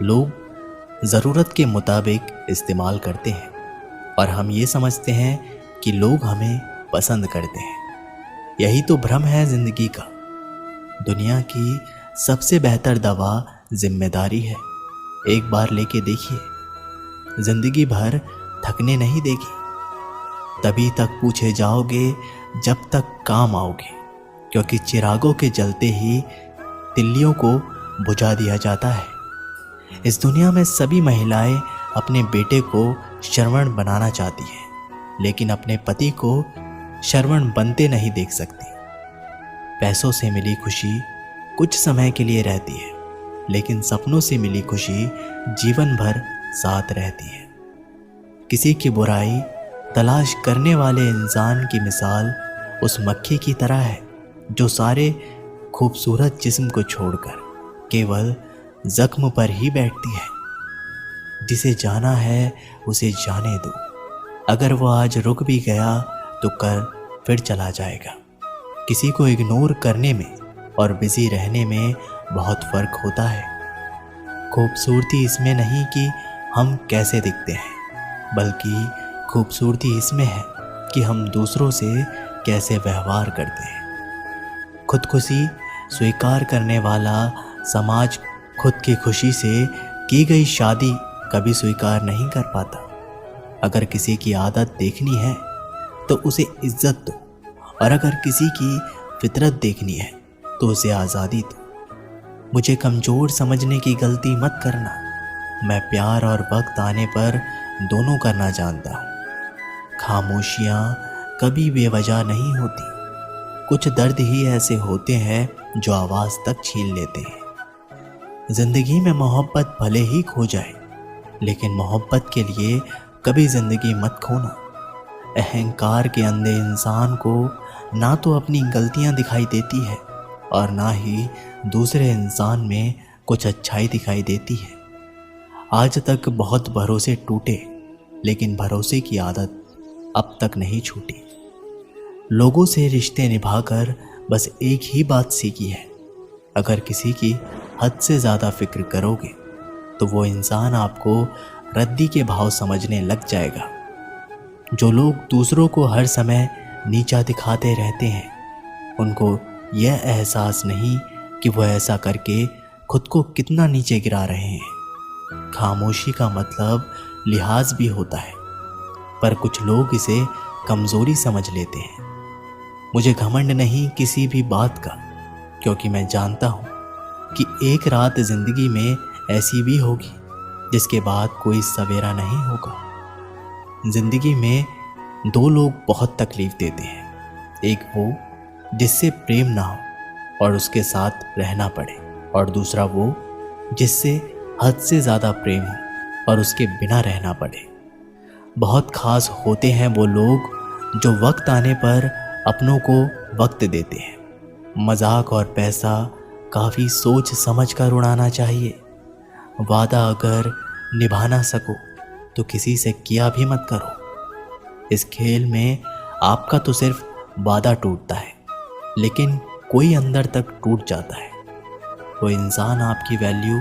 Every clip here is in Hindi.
लोग ज़रूरत के मुताबिक इस्तेमाल करते हैं और हम ये समझते हैं कि लोग हमें पसंद करते हैं। यही तो भ्रम है ज़िंदगी का। दुनिया की सबसे बेहतर दवा जिम्मेदारी है। एक बार लेके देखिए, जिंदगी भर थकने नहीं देगी। तभी तक पूछे जाओगे जब तक काम आओगे, क्योंकि चिरागों के जलते ही तिल्लियों को बुझा दिया जाता है। इस दुनिया में सभी महिलाएं अपने बेटे को श्रवण बनाना चाहती हैं, लेकिन अपने पति को श्रवण बनते नहीं देख सकती। पैसों से मिली खुशी कुछ समय के लिए रहती है, लेकिन सपनों से मिली खुशी जीवन भर साथ रहती है। किसी की बुराई तलाश करने वाले इंसान की मिसाल उस मक्खी की तरह है जो सारे खूबसूरत जिस्म को छोड़कर केवल जख्म पर ही बैठती है। जिसे जाना है उसे जाने दो। अगर वो आज रुक भी गया तो कल फिर चला जाएगा। किसी को इग्नोर करने में और बिजी रहने में बहुत फर्क होता है। खूबसूरती इसमें नहीं कि हम कैसे दिखते हैं, बल्कि खूबसूरती इसमें है कि हम दूसरों से कैसे व्यवहार करते हैं। खुदकुशी स्वीकार करने वाला समाज खुद की खुशी से की गई शादी कभी स्वीकार नहीं कर पाता। अगर किसी की आदत देखनी है तो उसे इज्जत दो, और अगर किसी की फितरत देखनी है तो उसे आज़ादी दो। मुझे कमज़ोर समझने की गलती मत करना। मैं प्यार और वक्त आने पर दोनों करना जानता हूँ। खामोशियाँ कभी बेवजह नहीं होती। कुछ दर्द ही ऐसे होते हैं जो आवाज़ तक छीन लेते हैं। ज़िंदगी में मोहब्बत भले ही खो जाए, लेकिन मोहब्बत के लिए कभी ज़िंदगी मत खोना। अहंकार के अंधे इंसान को ना तो अपनी गलतियाँ दिखाई देती है और ना ही दूसरे इंसान में कुछ अच्छाई दिखाई देती है। आज तक बहुत भरोसे टूटे, लेकिन भरोसे की आदत अब तक नहीं छूटी। लोगों से रिश्ते निभाकर बस एक ही बात सीखी है, अगर किसी की हद से ज़्यादा फिक्र करोगे तो वो इंसान आपको रद्दी के भाव समझने लग जाएगा। जो लोग दूसरों को हर समय नीचा दिखाते रहते हैं, उनको यह एहसास नहीं कि वो ऐसा करके खुद को कितना नीचे गिरा रहे हैं। खामोशी का मतलब लिहाज भी होता है, पर कुछ लोग इसे कमज़ोरी समझ लेते हैं। मुझे घमंड नहीं किसी भी बात का, क्योंकि मैं जानता हूँ कि एक रात ज़िंदगी में ऐसी भी होगी जिसके बाद कोई सवेरा नहीं होगा। ज़िंदगी में दो लोग बहुत तकलीफ़ देते हैं। एक वो जिससे प्रेम ना हो और उसके साथ रहना पड़े, और दूसरा वो जिससे हद से ज़्यादा प्रेम हो और उसके बिना रहना पड़े। बहुत ख़ास होते हैं वो लोग जो वक्त आने पर अपनों को वक्त देते हैं। मजाक और पैसा काफ़ी सोच समझ कर उड़ाना चाहिए। वादा अगर निभा ना सको तो किसी से किया भी मत करो। इस खेल में आपका तो सिर्फ वादा टूटता है, लेकिन कोई अंदर तक टूट जाता है। वो इंसान आपकी वैल्यू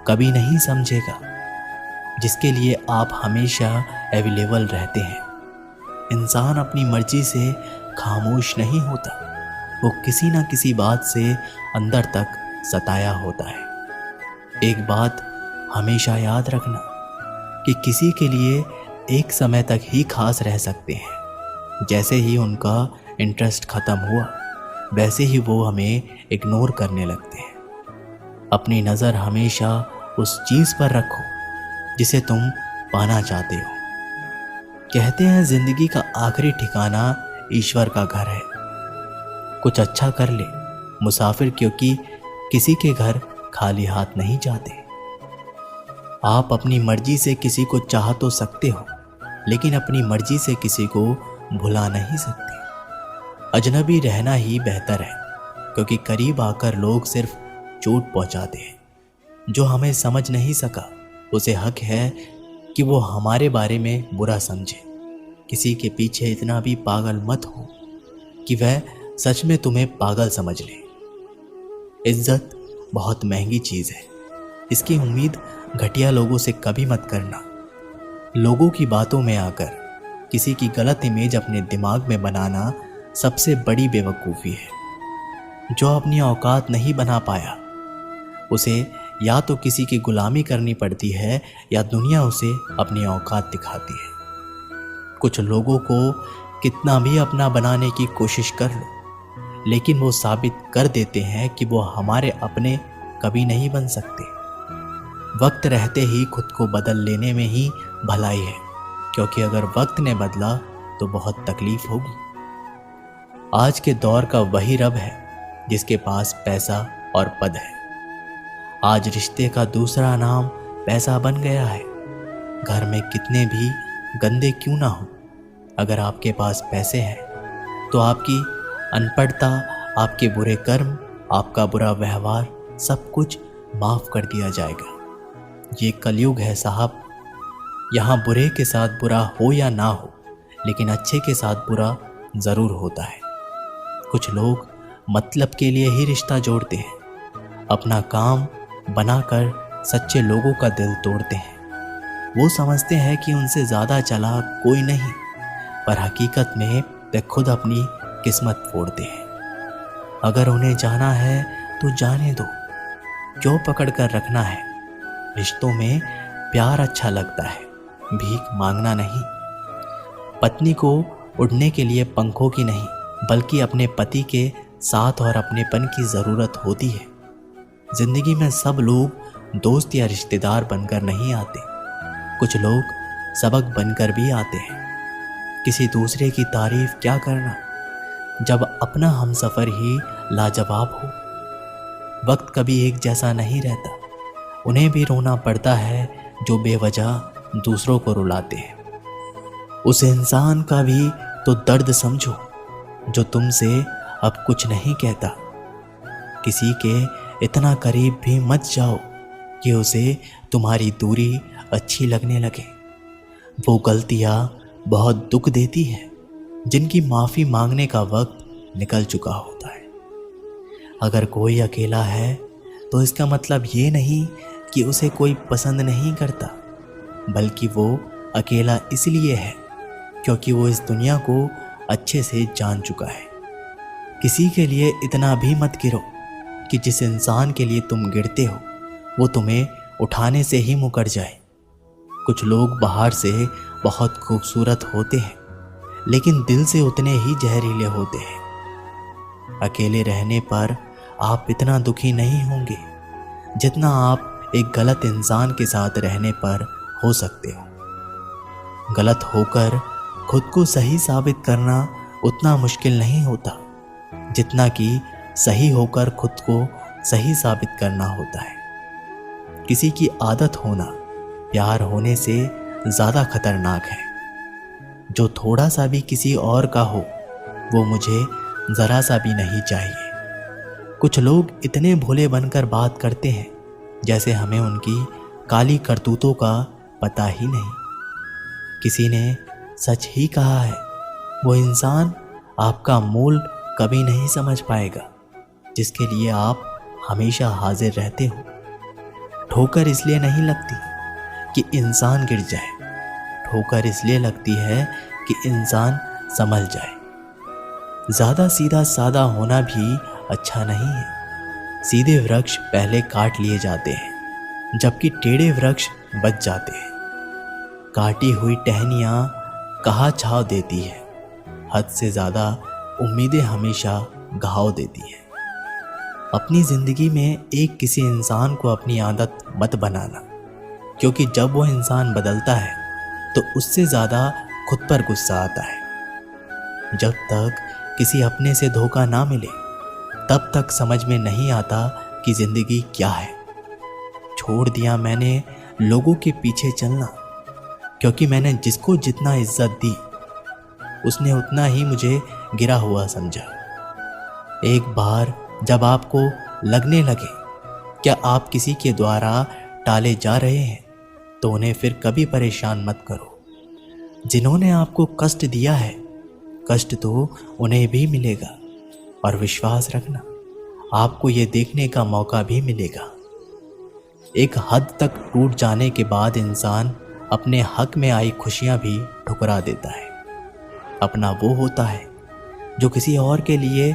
कभी नहीं समझेगा जिसके लिए आप हमेशा अवेलेबल रहते हैं। इंसान अपनी मर्जी से खामोश नहीं होता, वो किसी ना किसी बात से अंदर तक सताया होता है। एक बात हमेशा याद रखना कि किसी के लिए एक समय तक ही खास रह सकते हैं। जैसे ही उनका इंटरेस्ट ख़त्म हुआ, वैसे ही वो हमें इग्नोर करने लगते हैं। अपनी नज़र हमेशा उस चीज़ पर रखो जिसे तुम पाना चाहते हो। कहते हैं ज़िंदगी का आखिरी ठिकाना ईश्वर का घर है। कुछ अच्छा कर ले मुसाफिर, क्योंकि किसी के घर खाली हाथ नहीं जाते। आप अपनी मर्जी से किसी को चाह तो सकते हो, लेकिन अपनी मर्जी से किसी को भुला नहीं सकते। अजनबी रहना ही बेहतर है, क्योंकि करीब आकर लोग सिर्फ चोट पहुंचाते हैं। जो हमें समझ नहीं सका उसे हक है कि वो हमारे बारे में बुरा समझे। किसी के पीछे इतना भी पागल मत हो कि वह सच में तुम्हें पागल समझ ले। इज्जत बहुत महंगी चीज़ है, इसकी उम्मीद घटिया लोगों से कभी मत करना। लोगों की बातों में आकर किसी की गलत इमेज अपने दिमाग में बनाना सबसे बड़ी बेवकूफ़ी है। जो अपनी औकात नहीं बना पाया उसे या तो किसी की गुलामी करनी पड़ती है या दुनिया उसे अपनी औकात दिखाती है। कुछ लोगों को कितना भी अपना बनाने की कोशिश कर लो, लेकिन वो साबित कर देते हैं कि वो हमारे अपने कभी नहीं बन सकते। वक्त रहते ही खुद को बदल लेने में ही भलाई है, क्योंकि अगर वक्त ने बदला तो बहुत तकलीफ होगी। आज के दौर का वही रब है जिसके पास पैसा और पद है। आज रिश्ते का दूसरा नाम पैसा बन गया है। घर में कितने भी गंदे क्यों ना हो, अगर आपके पास पैसे हैं तो आपकी अनपढ़ता, आपके बुरे कर्म, आपका बुरा व्यवहार सब कुछ माफ कर दिया जाएगा। ये कलयुग है साहब। यहाँ बुरे के साथ बुरा हो या ना हो, लेकिन अच्छे के साथ बुरा ज़रूर होता है। कुछ लोग मतलब के लिए ही रिश्ता जोड़ते हैं, अपना काम बनाकर सच्चे लोगों का दिल तोड़ते हैं। वो समझते हैं कि उनसे ज़्यादा चालाक कोई नहीं, पर हकीकत में वे खुद अपनी किस्मत फोड़ते हैं। अगर उन्हें जाना है तो जाने दो, क्यों पकड़ कर रखना है। रिश्तों में प्यार अच्छा लगता है, भीख मांगना नहीं। पत्नी को उड़ने के लिए पंखों की नहीं, बल्कि अपने पति के साथ और अपनेपन की ज़रूरत होती है। जिंदगी में सब लोग दोस्त या रिश्तेदार बनकर नहीं आते, कुछ लोग सबक बनकर भी आते हैं। किसी दूसरे की तारीफ क्या करना जब अपना हमसफ़र ही लाजवाब हो। वक्त कभी एक जैसा नहीं रहता, उन्हें भी रोना पड़ता है जो बेवजह दूसरों को रुलाते हैं। उस इंसान का भी तो दर्द समझो जो तुमसे अब कुछ नहीं कहता। किसी के इतना करीब भी मत जाओ कि उसे तुम्हारी दूरी अच्छी लगने लगे। वो गलतियाँ बहुत दुख देती हैं जिनकी माफ़ी मांगने का वक्त निकल चुका होता है। अगर कोई अकेला है तो इसका मतलब ये नहीं कि उसे कोई पसंद नहीं करता, बल्कि वो अकेला इसलिए है क्योंकि वो इस दुनिया को अच्छे से जान चुका है। किसी के लिए इतना भी मत गिरो कि जिस इंसान के लिए तुम गिरते हो वो तुम्हें उठाने से ही मुकर जाए। कुछ लोग बाहर से बहुत खूबसूरत होते हैं, लेकिन दिल से उतने ही जहरीले होते हैं। अकेले रहने पर आप इतना दुखी नहीं होंगे जितना आप एक गलत इंसान के साथ रहने पर हो सकते हो। गलत होकर खुद को सही साबित करना उतना मुश्किल नहीं होता जितना कि सही होकर खुद को सही साबित करना होता है। किसी की आदत होना प्यार होने से ज़्यादा खतरनाक है। जो थोड़ा सा भी किसी और का हो वो मुझे ज़रा सा भी नहीं चाहिए। कुछ लोग इतने भोले बनकर बात करते हैं जैसे हमें उनकी काली करतूतों का पता ही नहीं। किसी ने सच ही कहा है, वो इंसान आपका मूल कभी नहीं समझ पाएगा जिसके लिए आप हमेशा हाजिर रहते हो। ठोकर इसलिए नहीं लगती कि इंसान गिर जाए, ठोकर इसलिए लगती है कि इंसान संभल जाए। ज़्यादा सीधा सादा होना भी अच्छा नहीं है। सीधे वृक्ष पहले काट लिए जाते हैं, जबकि टेढ़े वृक्ष बच जाते हैं। काटी हुई टहनियाँ कहाँ छाँव देती है, हद से ज़्यादा उम्मीदें हमेशा घाव देती हैं। अपनी ज़िंदगी में एक किसी इंसान को अपनी आदत मत बनाना, क्योंकि जब वो इंसान बदलता है तो उससे ज़्यादा खुद पर गुस्सा आता है। जब तक किसी अपने से धोखा ना मिले तब तक समझ में नहीं आता कि ज़िंदगी क्या है। छोड़ दिया मैंने लोगों के पीछे चलना, क्योंकि मैंने जिसको जितना इज्जत दी उसने उतना ही मुझे गिरा हुआ समझा। एक बार जब आपको लगने लगे क्या आप किसी के द्वारा टाले जा रहे हैं तो उन्हें फिर कभी परेशान मत करो। जिन्होंने आपको कष्ट दिया है, कष्ट तो उन्हें भी मिलेगा, और विश्वास रखना आपको ये देखने का मौका भी मिलेगा एक हद तक टूट जाने के बाद इंसान अपने हक में आई खुशियां भी ठुकरा देता है। अपना वो होता है जो किसी और के लिए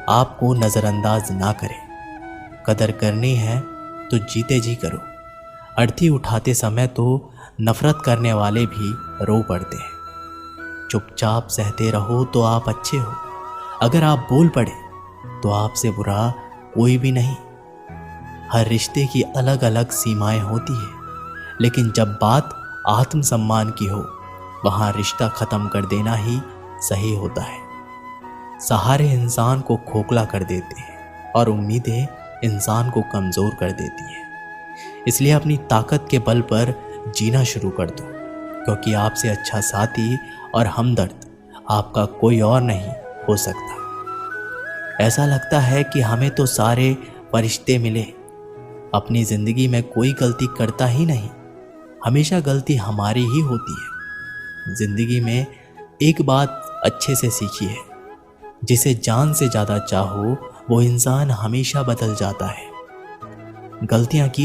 आपको नज़रअंदाज ना करे। कदर करनी है तो जीते जी करो। अर्थी उठाते समय तो नफरत करने वाले भी रो पड़ते हैं। चुपचाप सहते रहो तो आप अच्छे हो। अगर आप बोल पड़े तो आपसे बुरा कोई भी नहीं। हर रिश्ते की अलग अलग सीमाएं होती है, लेकिन जब बात आत्मसम्मान की हो वहां रिश्ता खत्म कर देना ही सही होता है। सहारे इंसान को खोखला कर देते हैं और उम्मीदें इंसान को कमज़ोर कर देती हैं। इसलिए अपनी ताकत के बल पर जीना शुरू कर दो, क्योंकि आपसे अच्छा साथी और हमदर्द आपका कोई और नहीं हो सकता। ऐसा लगता है कि हमें तो सारे फरिश्ते मिले, अपनी ज़िंदगी में कोई गलती करता ही नहीं। हमेशा गलती हमारी ही होती है। ज़िंदगी में एक बात अच्छे से सीखिए, जिसे जान से ज़्यादा चाहो वो इंसान हमेशा बदल जाता है। गलतियाँ की